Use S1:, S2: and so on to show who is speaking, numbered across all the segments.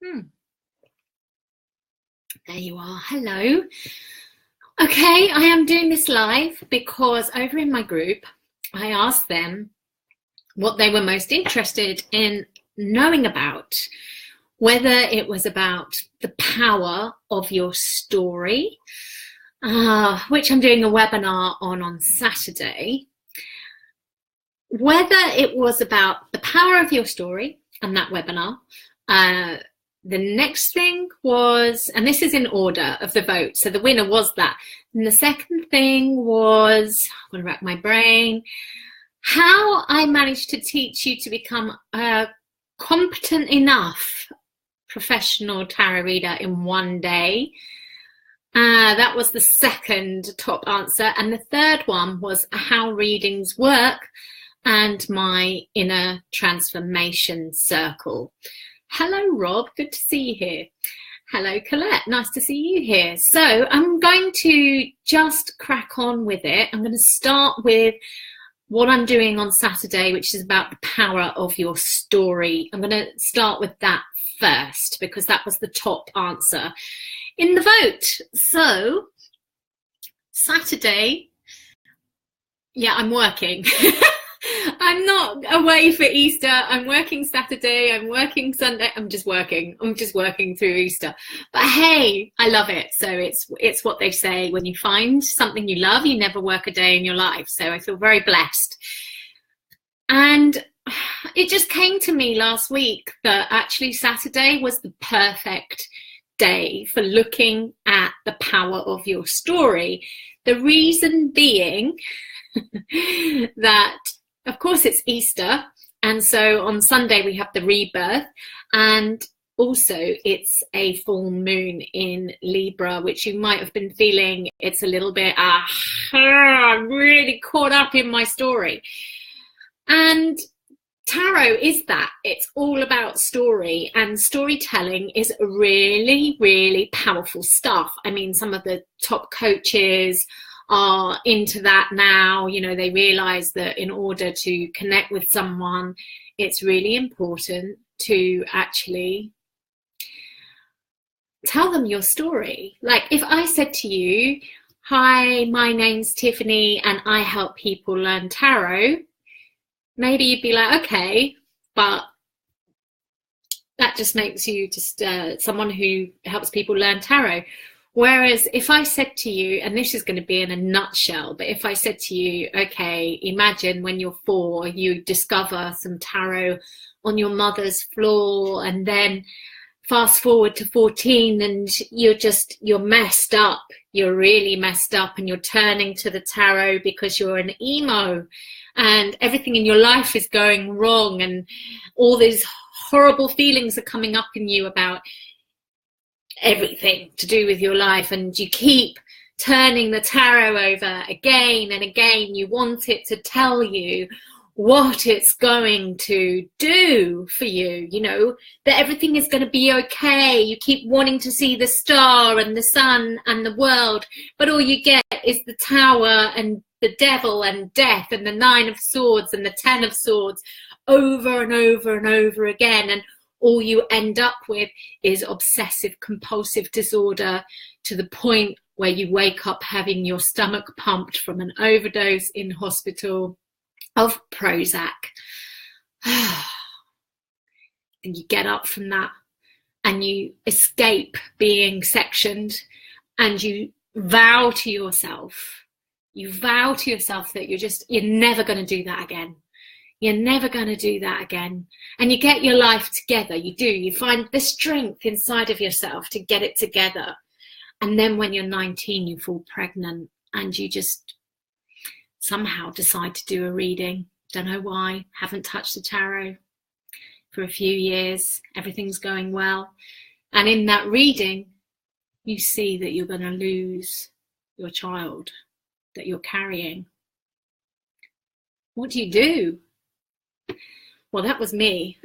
S1: Hmm. There you are. Hello. Okay, I am doing this live because over in my group, I asked them what they were most interested in knowing about, whether it was about the power of your story, which I'm doing a webinar on Saturday, whether it was about the power of your story and that webinar. The next thing was, and this is in order of the vote, so the winner was that. And the second thing was, I'm going to rack my brain, how I managed to teach you to become a competent enough professional tarot reader in one day. That was the second top answer. And the third one was how readings work and my inner transformation circle. Hello, Rob. Good to see you here. Hello, Colette. Nice to see you here. So I'm going to just crack on with it. I'm going to start with what I'm doing on Saturday, which is about the power of your story. I'm going to start with that first because that was the top answer in the vote. So Saturday, yeah, I'm working. I'm not away for Easter. I'm working Saturday. I'm working Sunday. I'm just working through Easter. But hey, I love it. So it's what they say, when you find something you love, you never work a day in your life. So I feel very blessed. And it just came to me last week that actually Saturday was the perfect day for looking at the power of your story. The reason being that, of course, it's Easter, and so on Sunday we have the rebirth, and also it's a full moon in Libra, which you might have been feeling it's a little bit, I'm really caught up in my story. And tarot is that. It's all about story, and storytelling is really, really powerful stuff. I mean, some of the top coaches are into that now. You know, they realize that in order to connect with someone, it's really important to actually tell them your story. Like if I said to you, hi, my name's Tiffany and I help people learn tarot, maybe you'd be like, okay, but that just makes you just someone who helps people learn tarot. Whereas if I said to you, and this is going to be in a nutshell, but if I said to you, okay, imagine when you're 4, you discover some tarot on your mother's floor, and then fast forward to 14 and you're messed up. You're really messed up and you're turning to the tarot because you're an emo and everything in your life is going wrong and all these horrible feelings are coming up in you about everything to do with your life, and you keep turning the tarot over again and again. You want it to tell you what it's going to do for you, you know, that everything is going to be okay. You keep wanting to see the star and the sun and the world, but all you get is the tower and the devil and death and the 9 of swords and the 10 of swords over and over and over again. And all you end up with is obsessive compulsive disorder, to the point where you wake up having your stomach pumped from an overdose in hospital of Prozac. And you get up from that and you escape being sectioned, and you vow to yourself that you're never going to do that again. You're never going to do that again. And you get your life together. You do. You find the strength inside of yourself to get it together. And then when you're 19, you fall pregnant and you just somehow decide to do a reading. Don't know why. Haven't touched the tarot for a few years. Everything's going well. And in that reading, you see that you're going to lose your child that you're carrying. What do? Well, that was me.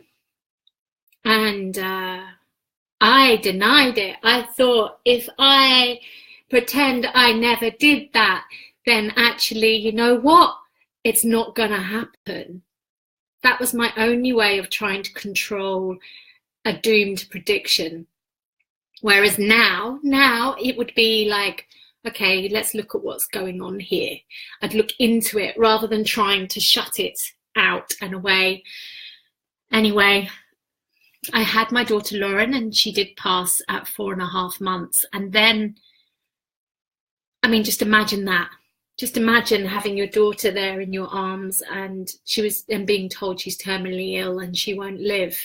S1: And I denied it. I thought if I pretend I never did that, then actually, you know what? It's not going to happen. That was my only way of trying to control a doomed prediction. Whereas now it would be like, okay, let's look at what's going on here. I'd look into it rather than trying to shut it out and away. Anyway, I had my daughter Lauren, and she did pass at 4.5 months. And then, I mean, just imagine that. Just imagine having your daughter there in your arms, and being told she's terminally ill and she won't live.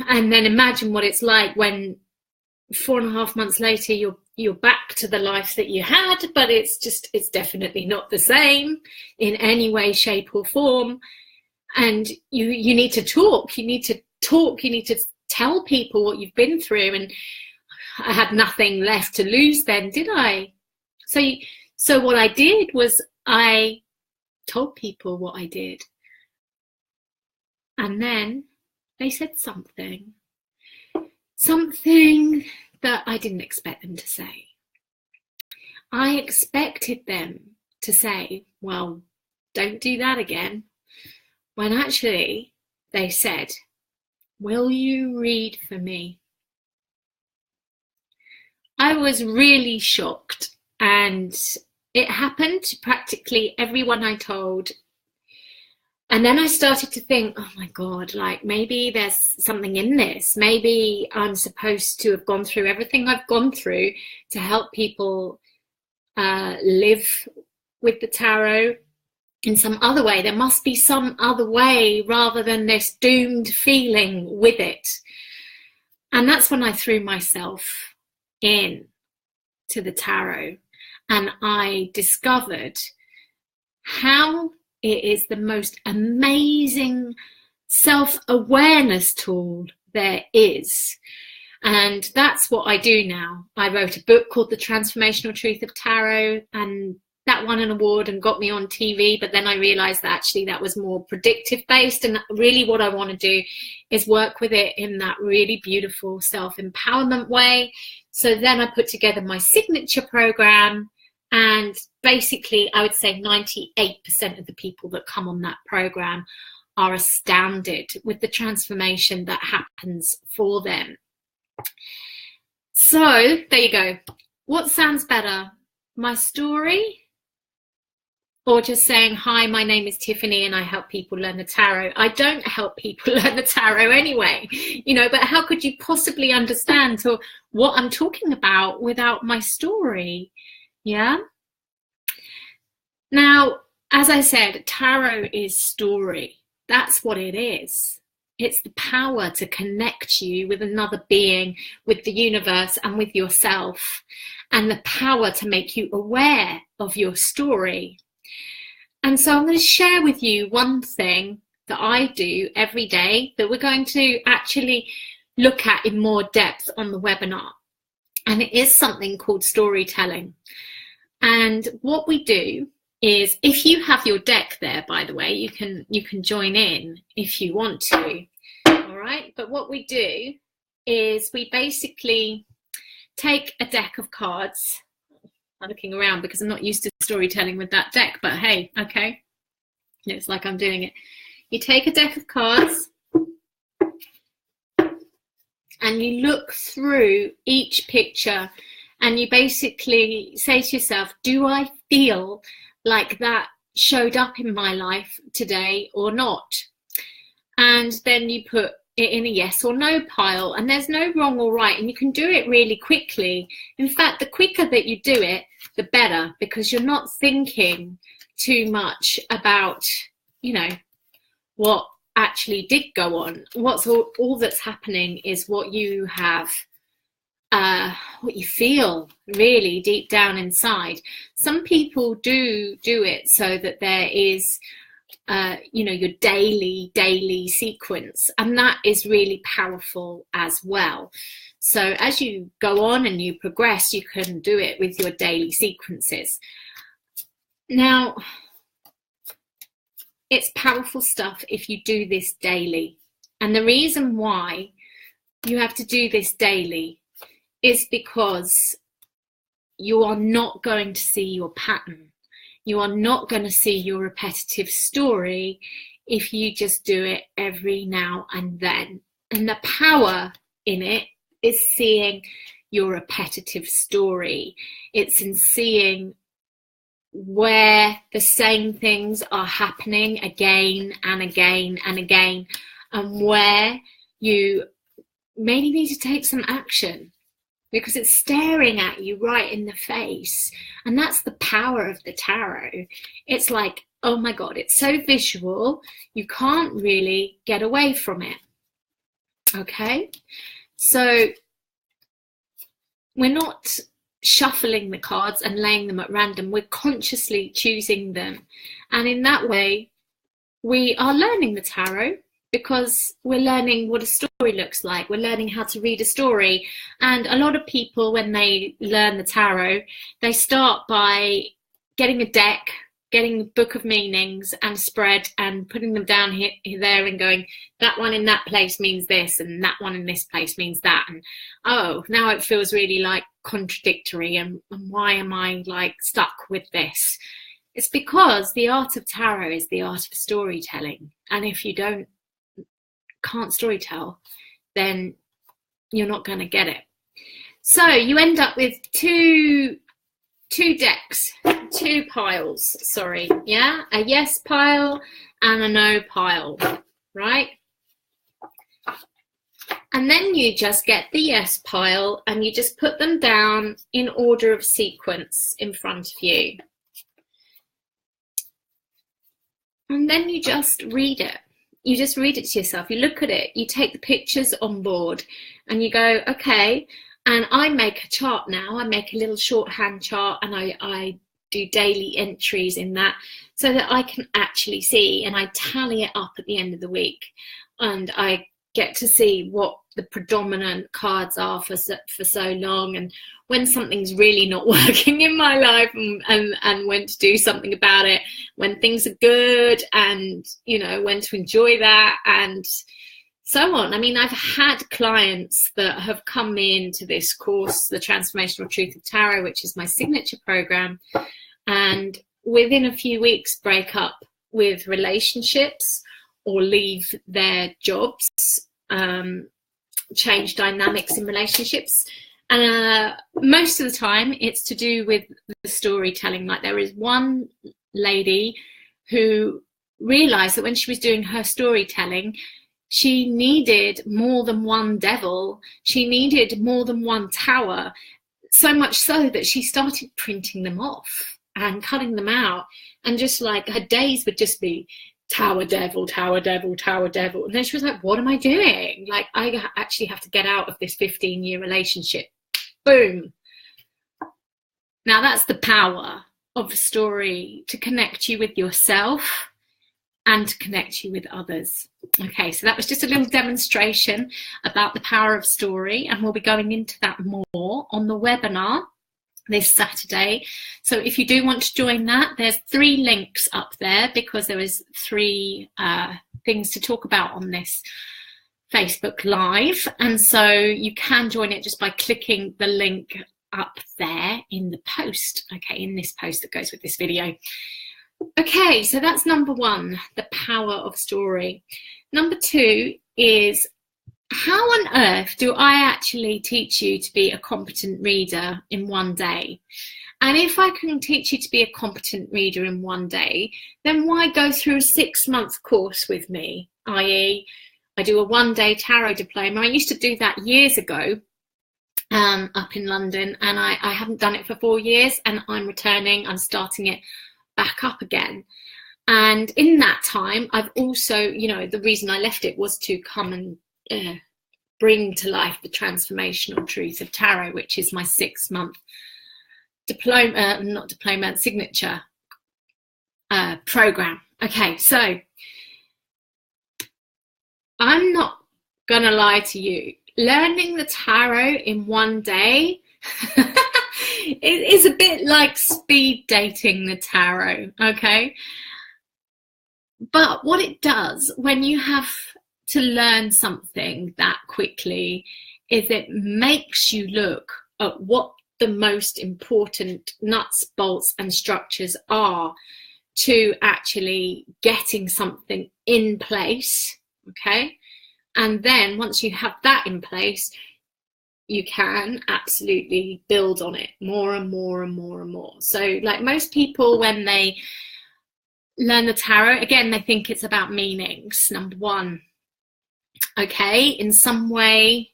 S1: And then imagine what it's like when 4.5 months later you're back to the life that you had, but it's definitely not the same in any way, shape or form. And you need to talk. You need to tell people what you've been through. And I had nothing left to lose then, did I? So what I did was I told people what I did. And then they said something that I didn't expect them to say. I expected them to say, well, don't do that again. When actually they said, will you read for me? I was really shocked, and it happened to practically everyone I told. And then I started to think, oh my God, like maybe there's something in this. Maybe I'm supposed to have gone through everything I've gone through to help people live with the tarot in some other way. There must be some other way rather than this doomed feeling with it. And that's when I threw myself in to the tarot, and I discovered how it is the most amazing self-awareness tool there is. And that's what I do now. I wrote a book called The Transformational Truth of Tarot, and that won an award and got me on TV. But then I realized that actually that was more predictive based. And really what I want to do is work with it in that really beautiful self-empowerment way. So then I put together my signature program. And basically, I would say 98% of the people that come on that program are astounded with the transformation that happens for them. So there you go. What sounds better, my story, or just saying, hi, my name is Tiffany and I help people learn the tarot? I don't help people learn the tarot anyway, but how could you possibly understand what I'm talking about without my story? Yeah. Now, as I said, tarot is story. That's what it is. It's the power to connect you with another being, with the universe and with yourself, and the power to make you aware of your story. And so I'm going to share with you one thing that I do every day that we're going to actually look at in more depth on the webinar. And it is something called storytelling. And what we do is, if you have your deck there, by the way, you can join in if you want to. All right. But what we do is we basically take a deck of cards. I'm looking around because I'm not used to storytelling with that deck, but hey, okay. It's like I'm doing it. You take a deck of cards and you look through each picture and you basically say to yourself, do I feel like that showed up in my life today or not? And then you put it in a yes or no pile, and there's no wrong or right, and you can do it really quickly. In fact, the quicker that you do it, the better, because you're not thinking too much about, what actually did go on. What's all that's happening is what you have, what you feel really deep down inside. Some people do it so that there is your daily sequence, and that is really powerful as well. So as you go on and you progress, you can do it with your daily sequences. Now, it's powerful stuff if you do this daily. And the reason why you have to do this daily is because you are not going to see your pattern. You are not going to see your repetitive story if you just do it every now and then. And the power in it is seeing your repetitive story. It's in seeing where the same things are happening again and again and again, and where you maybe need to take some action because it's staring at you right in the face. And that's the power of the tarot. It's like, oh my God, it's so visual, you can't really get away from it. Okay, so we're not shuffling the cards and laying them at random, we're consciously choosing them. And in that way, we are learning the tarot because we're learning what a story looks like. We're learning how to read a story. And a lot of people, when they learn the tarot, they start by getting a deck, getting a book of meanings and spread and putting them down here, there, and going, that one in that place means this, and that one in this place means that. And oh, now it feels really like contradictory, and why am I like stuck with this? It's because the art of tarot is the art of storytelling. And if you can't storytell, then you're not going to get it. So you end up with two decks, two piles, sorry, yeah, a yes pile and a no pile, right? And then you just get the yes pile and you just put them down in order of sequence in front of you. And then you just read it. You just read it to yourself. You look at it, you take the pictures on board and you go, okay, and I make a chart now. I make a little shorthand chart and I do daily entries in that so that I can actually see, and I tally it up at the end of the week. And I get to see what the predominant cards are for so long, and when something's really not working in my life, and when to do something about it, when things are good, and you know, when to enjoy that, and so on. I mean, I've had clients that have come into this course, the Transformational Truth of Tarot, which is my signature program, and within a few weeks break up with relationships or leave their jobs, change dynamics in relationships. And most of the time it's to do with the storytelling. Like, there is one lady who realized that when she was doing her storytelling, she needed more than one devil. She needed more than one tower, so much so that she started printing them off and cutting them out. And just like her days would just be tower devil, tower devil, tower devil. And then she was like, what am I doing? Like, I actually have to get out of this 15-year relationship. Boom. Now that's the power of a story, to connect you with yourself and to connect you with others. Okay, so that was just a little demonstration about the power of story, and we'll be going into that more on the webinar this Saturday. So if you do want to join that, there's 3 links up there, because there is 3 things to talk about on this Facebook Live, and so you can join it just by clicking the link up there in the post, okay, in this post that goes with this video. Okay, so that's number 1, the power of story. Number 2 is, how on earth do I actually teach you to be a competent reader in one day? And if I can teach you to be a competent reader in one day, then why go through a 6-month course with me? i.e., I do a 1-day tarot diploma. I used to do that years ago up in London, and I haven't done it for 4 years, and I'm returning, I'm starting it back up again. And in that time, I've also, you know, the reason I left it was to come and bring to life the Transformational Truth of Tarot, which is my 6-month signature program. Okay, so I'm not gonna lie to you, learning the tarot in one day it is a bit like speed dating the tarot, okay? But what it does when you have to learn something that quickly is it makes you look at what the most important nuts, bolts and structures are to actually getting something in place, okay? And then once you have that in place, you can absolutely build on it more and more and more and more. So like most people, when they learn the tarot, again, they think it's about meanings, number one. Okay, in some way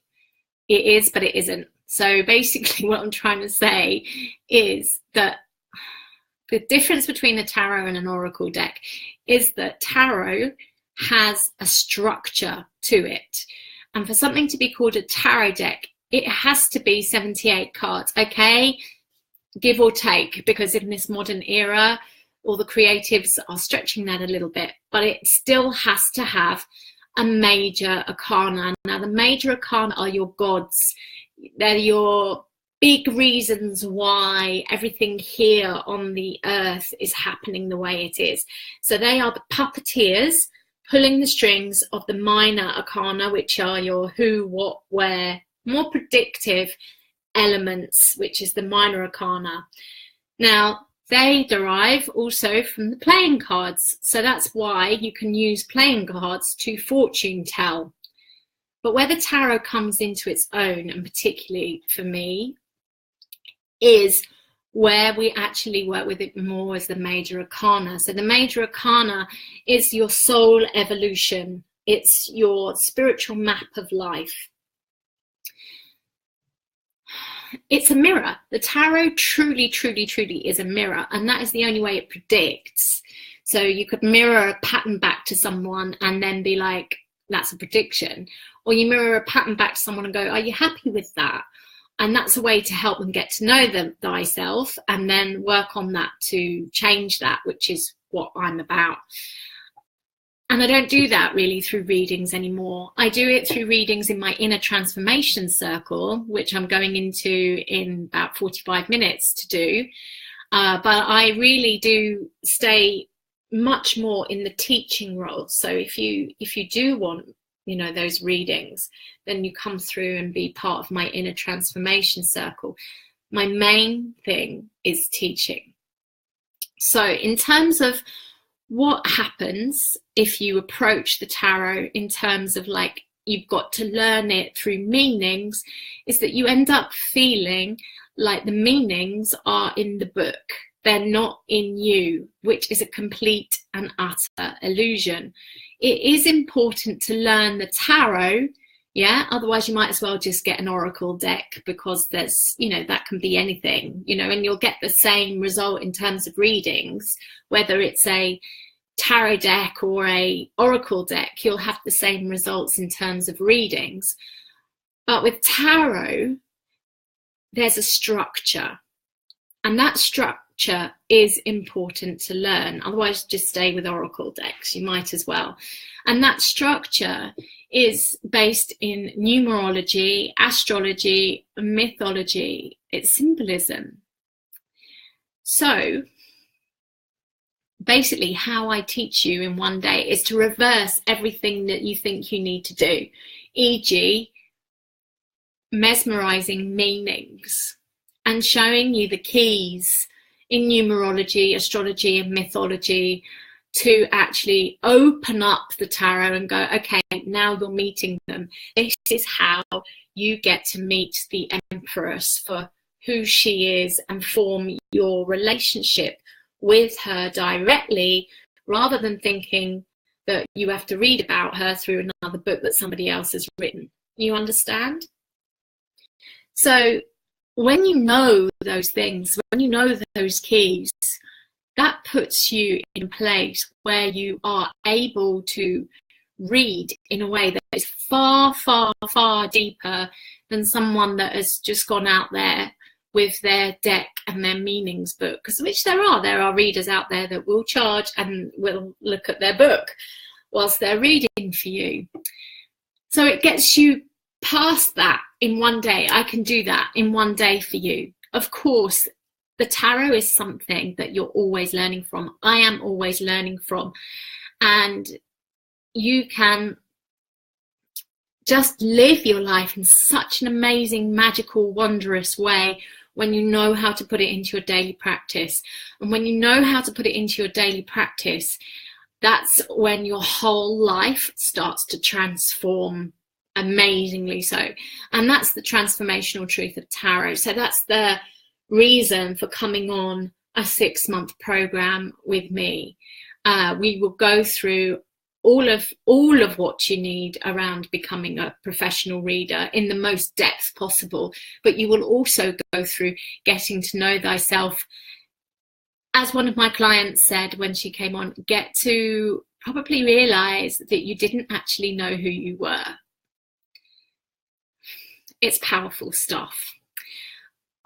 S1: it is, but it isn't. So basically what I'm trying to say is that the difference between a tarot and an oracle deck is that tarot has a structure to it. And for something to be called a tarot deck, it has to be 78 cards, okay? Give or take, because in this modern era, all the creatives are stretching that a little bit, but it still has to have a major arcana. Now, the major arcana are your gods. They're your big reasons why everything here on the earth is happening the way it is. So they are the puppeteers pulling the strings of the minor arcana, which are your who, what, where, more predictive elements, which is the minor arcana. Now, they derive also from the playing cards. So that's why you can use playing cards to fortune tell. But where the tarot comes into its own, and particularly for me, is where we actually work with it more as the major arcana. So the major arcana is your soul evolution. It's your spiritual map of life. It's a mirror. The tarot truly, truly, truly is a mirror, and that is the only way it predicts. So you could mirror a pattern back to someone and then be like, that's a prediction. Or you mirror a pattern back to someone and go, are you happy with that? And that's a way to help them get to know thyself and then work on that to change that, which is what I'm about. And I don't do that really through readings anymore. I do it through readings in my inner transformation circle, which I'm going into in about 45 minutes to do. But I really do stay much more in the teaching role. So if you do want, those readings, then you come through and be part of my inner transformation circle. My main thing is teaching. So in terms of what happens if you approach the tarot in terms of like you've got to learn it through meanings, is that you end up feeling like the meanings are in the book. They're not in you, which is a complete and utter illusion. It is important to learn the tarot, yeah, otherwise you might as well just get an oracle deck, because there's, that can be anything, and you'll get the same result in terms of readings, whether it's a tarot deck or a oracle deck, you'll have the same results in terms of readings. But with tarot, there's a structure, and that structure is important to learn. Otherwise, just stay with oracle decks, you might as well. And that structure is based in numerology, astrology, mythology. It's symbolism. So basically how I teach you in one day is to reverse everything that you think you need to do, e.g. mesmerizing meanings and showing you the keys in numerology, astrology and mythology to actually open up the tarot and go, okay, now you're meeting them. This is how you get to meet the Empress for who she is and form your relationship with her directly, rather than thinking that you have to read about her through another book that somebody else has written. You understand? So when you know those things, when you know those keys, that puts you in a place where you are able to read in a way that is far, far, far deeper than someone that has just gone out there with their deck and their meanings book, which there are readers out there that will charge and will look at their book whilst they're reading for you. So it gets you past that in one day. I can do that in one day for you. Of course, the tarot is something that you're always learning from. I am always learning from. And you can just live your life in such an amazing, magical, wondrous way when you know how to put it into your daily practice. And when you know how to put it into your daily practice, that's when your whole life starts to transform amazingly so. And that's the transformational truth of tarot. So that's the reason for coming on a 6-month program with me. We will go through all of what you need around becoming a professional reader in the most depth possible, but you will also go through getting to know thyself. As one of my clients said when she came on, get to probably realize that you didn't actually know who you were. It's powerful stuff.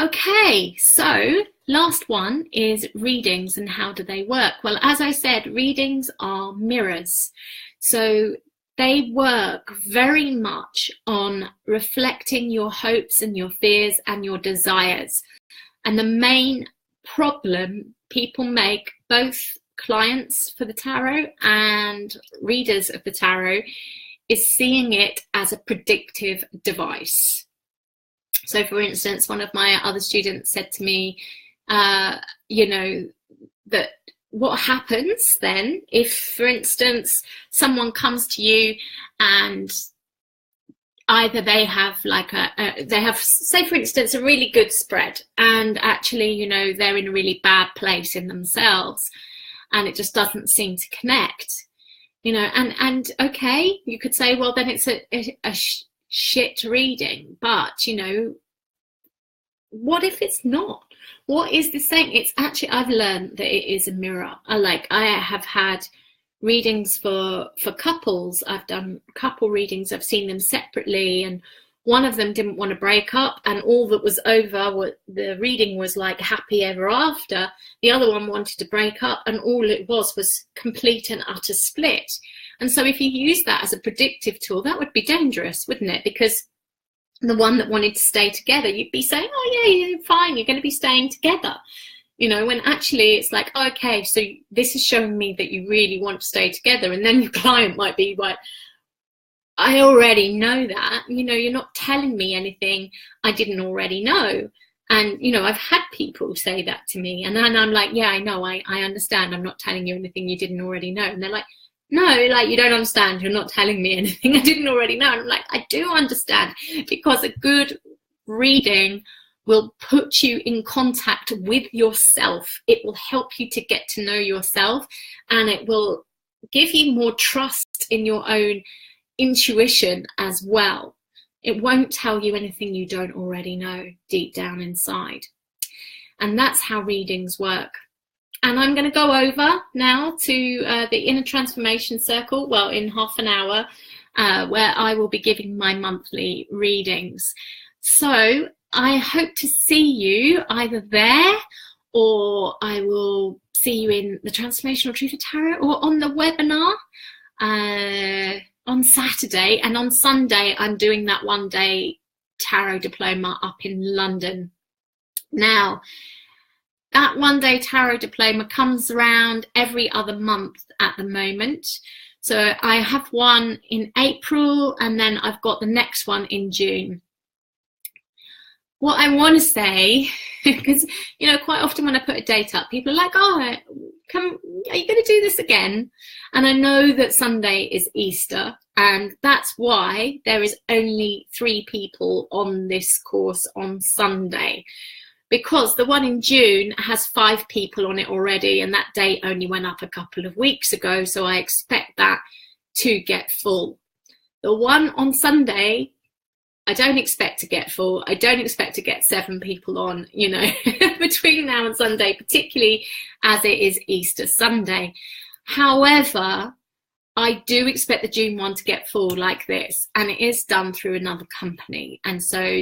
S1: Okay, so last one is readings and how do they work? Well, as I said, readings are mirrors. So they work very much on reflecting your hopes and your fears and your desires. And the main problem people make, both clients for the tarot and readers of the tarot, is seeing it as a predictive device. So for instance, one of my other students said to me, you know, that what happens then if, for instance, someone comes to you and either they have like they have, say for instance, a really good spread, and actually, you know, they're in a really bad place in themselves and it just doesn't seem to connect, you know, and okay, you could say, well, then it's a shit reading, but you know, what if it's not? What is this saying? It's actually, I've learned that it is a mirror. I have had readings for couples. I've done couple readings. I've seen them separately, and one of them didn't want to break up, and all that was over, the reading was like happy ever after. The other one wanted to break up, and all it was complete and utter split. And so if you use that as a predictive tool, that would be dangerous, wouldn't it? Because the one that wanted to stay together, you'd be saying, oh yeah, you're fine, you're going to be staying together, you know, when actually it's like, okay, so this is showing me that you really want to stay together. And then your client might be like, I already know that, you know, you're not telling me anything I didn't already know. And, you know, I've had people say that to me, and then I'm like, yeah, I know, I understand, I'm not telling you anything you didn't already know. And they're like, no, like, you don't understand, you're not telling me anything I didn't already know. And I'm like, I do understand, because a good reading will put you in contact with yourself. It will help you to get to know yourself, and it will give you more trust in your own intuition as well. It won't tell you anything you don't already know deep down inside. And that's how readings work. And I'm going to go over now to the Inner Transformation Circle, well, in half an hour, where I will be giving my monthly readings. So I hope to see you either there, or I will see you in the Transformational Truth of Tarot, or on the webinar on Saturday. And on Sunday, I'm doing that one-day tarot diploma up in London. Now, that one-day tarot diploma comes around every other month at the moment. So I have one in April, and then I've got the next one in June. What I want to say, because, you know, quite often when I put a date up, people are like, oh, are you going to do this again? And I know that Sunday is Easter, and that's why there is only 3 people on this course on Sunday, because the one in June has 5 people on it already, and that date only went up a couple of weeks ago, so I expect that to get full. The one on Sunday, I don't expect to get full. I don't expect to get 7 people on, you know, between now and Sunday, particularly as it is Easter Sunday. However, I do expect the June one to get full like this, and it is done through another company. And so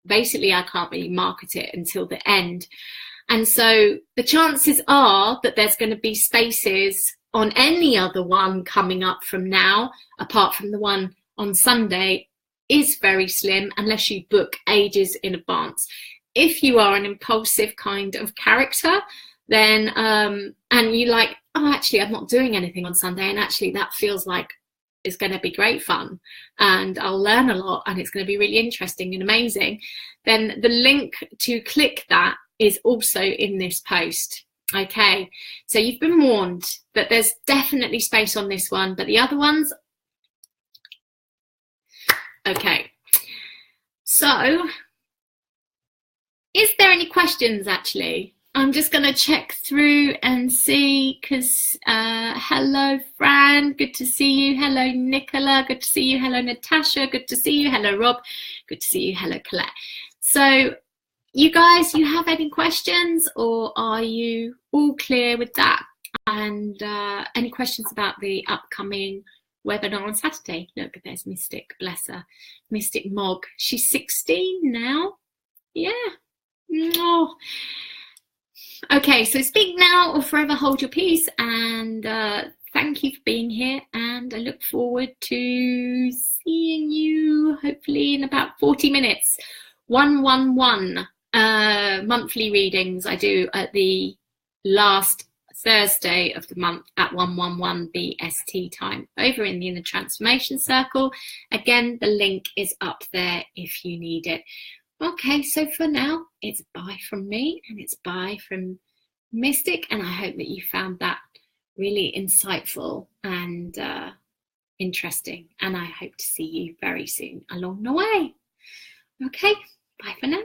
S1: basically I can't really market it until the end. And so the chances are that there's going to be spaces on any other one coming up from now, apart from the one on Sunday, is very slim unless you book ages in advance. If you are an impulsive kind of character, then and you like, oh, actually I'm not doing anything on Sunday, and actually that feels like it's going to be great fun and I'll learn a lot and it's going to be really interesting and amazing, then the link to click that is also in this post. Okay, so you've been warned that there's definitely space on this one, but the other ones, okay. So, is there any questions actually? I'm just going to check through and see, because hello, Fran, good to see you. Hello, Nicola, good to see you. Hello, Natasha, good to see you. Hello, Rob, good to see you. Hello, Colette. So, you guys, you have any questions, or are you all clear with that? And any questions about the upcoming webinar on Saturday? Look, there's Mystic, bless her. Mystic Mog, she's 16 now. Yeah. Oh. Okay, so speak now or forever hold your peace, and thank you for being here, and I look forward to seeing you hopefully in about 40 minutes. 111 monthly readings I do at the last Thursday of the month at 111 BST time over in the Inner Transformation Circle. Again, the link is up there if you need it. Okay, so for now, it's bye from me, and it's bye from Mystic, and I hope that you found that really insightful and interesting, and I hope to see you very soon along the way. Okay, bye for now.